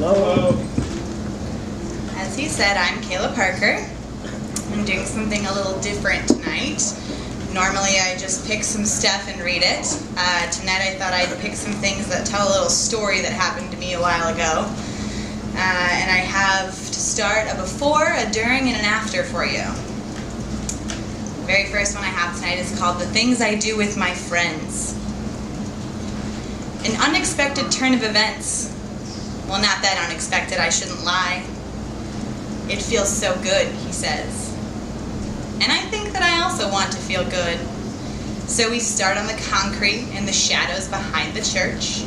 Hello. As he said, I'm Kayla Parker. I'm doing something a little different tonight. Normally I just pick some stuff and read it. Tonight I thought I'd pick some things that tell a little story that happened to me a while ago. And I have to start a before, a during, and an after for you. The very first one I have tonight is called The Things I Do With My Friends. An unexpected turn of events. Well, not that unexpected, I shouldn't lie. It feels so good, he says. And I think that I also want to feel good. So we start on the concrete in the shadows behind the church.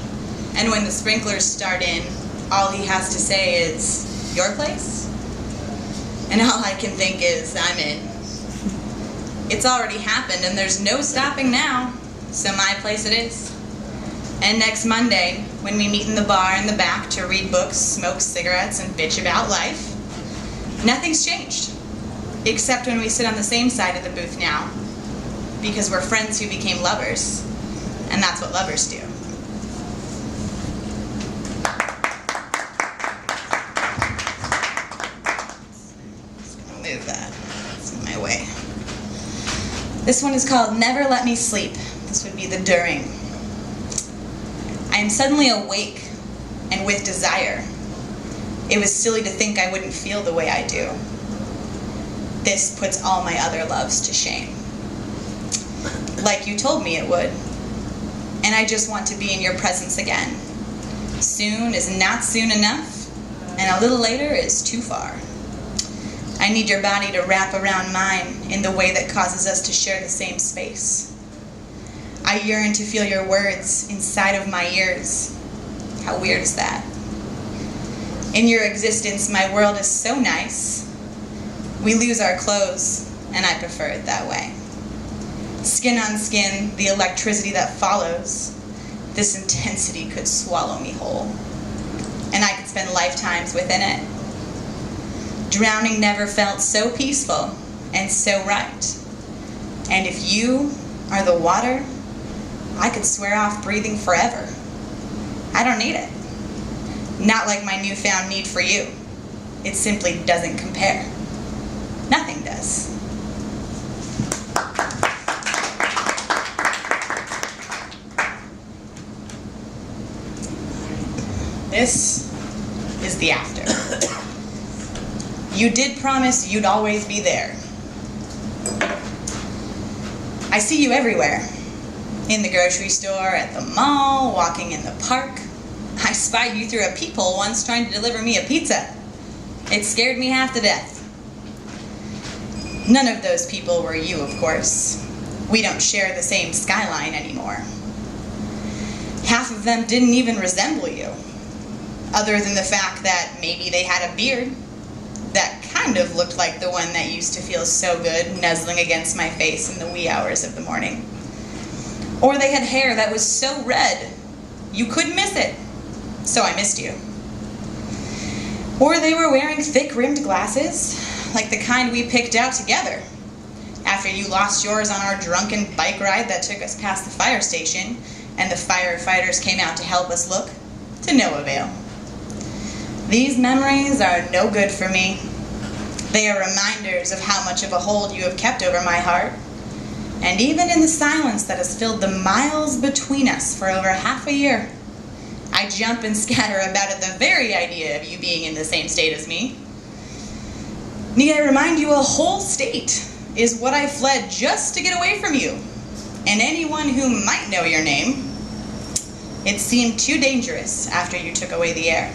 And when the sprinklers start in, all he has to say is, "Your place?" And all I can think is, I'm in. It's already happened and there's no stopping now. So my place it is. And next Monday, when we meet in the bar in the back to read books, smoke cigarettes, and bitch about life, nothing's changed. Except when we sit on the same side of the booth now, because we're friends who became lovers, and that's what lovers do. Just gonna move that. It's in my way. This one is called Never Let Me Sleep. This would be the during. I am suddenly awake and with desire. It was silly to think I wouldn't feel the way I do. This puts all my other loves to shame. Like you told me it would. And I just want to be in your presence again. Soon is not soon enough, and a little later is too far. I need your body to wrap around mine in the way that causes us to share the same space. I yearn to feel your words inside of my ears. How weird is that? In your existence, my world is so nice. We lose our clothes, and I prefer it that way. Skin on skin, the electricity that follows, this intensity could swallow me whole. And I could spend lifetimes within it. Drowning never felt so peaceful and so right. And if you are the water, I could swear off breathing forever. I don't need it. Not like my newfound need for you. It simply doesn't compare. Nothing does. This is the after. You did promise you'd always be there. I see you everywhere. In the grocery store, at the mall, walking in the park. I spied you through a peephole once trying to deliver me a pizza. It scared me half to death. None of those people were you, of course. We don't share the same skyline anymore. Half of them didn't even resemble you, other than the fact that maybe they had a beard that kind of looked like the one that used to feel so good nuzzling against my face in the wee hours of the morning. Or they had hair that was so red, you couldn't miss it, so I missed you. Or they were wearing thick-rimmed glasses, like the kind we picked out together, after you lost yours on our drunken bike ride that took us past the fire station, and the firefighters came out to help us look, to no avail. These memories are no good for me. They are reminders of how much of a hold you have kept over my heart. And even in the silence that has filled the miles between us for over half a year, I jump and scatter about at the very idea of you being in the same state as me. Need I remind you, a whole state is what I fled just to get away from you, and anyone who might know your name. It seemed too dangerous after you took away the air.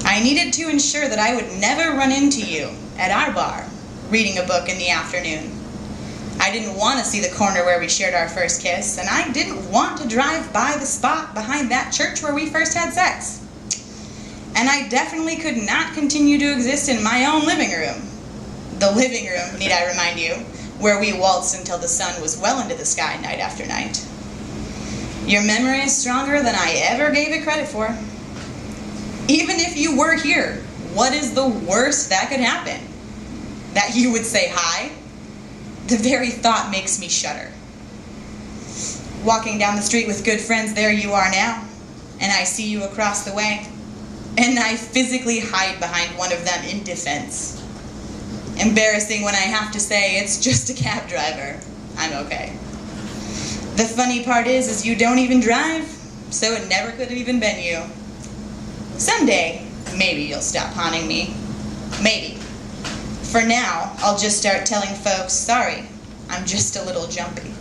I needed to ensure that I would never run into you at our bar, reading a book in the afternoon. I didn't want to see the corner where we shared our first kiss, and I didn't want to drive by the spot behind that church where we first had sex. And I definitely could not continue to exist in my own living room. The living room, need I remind you, where we waltzed until the sun was well into the sky night after night. Your memory is stronger than I ever gave it credit for. Even if you were here, what is the worst that could happen? That you would say hi? The very thought makes me shudder. Walking down the street with good friends, there you are now, and I see you across the way. and I physically hide behind one of them in defense. Embarrassing when I have to say it's just a cab driver. I'm okay. The funny part is you don't even drive, so it never could have even been you. Someday, maybe you'll stop haunting me. Maybe. For now, I'll just start telling folks, sorry, I'm just a little jumpy.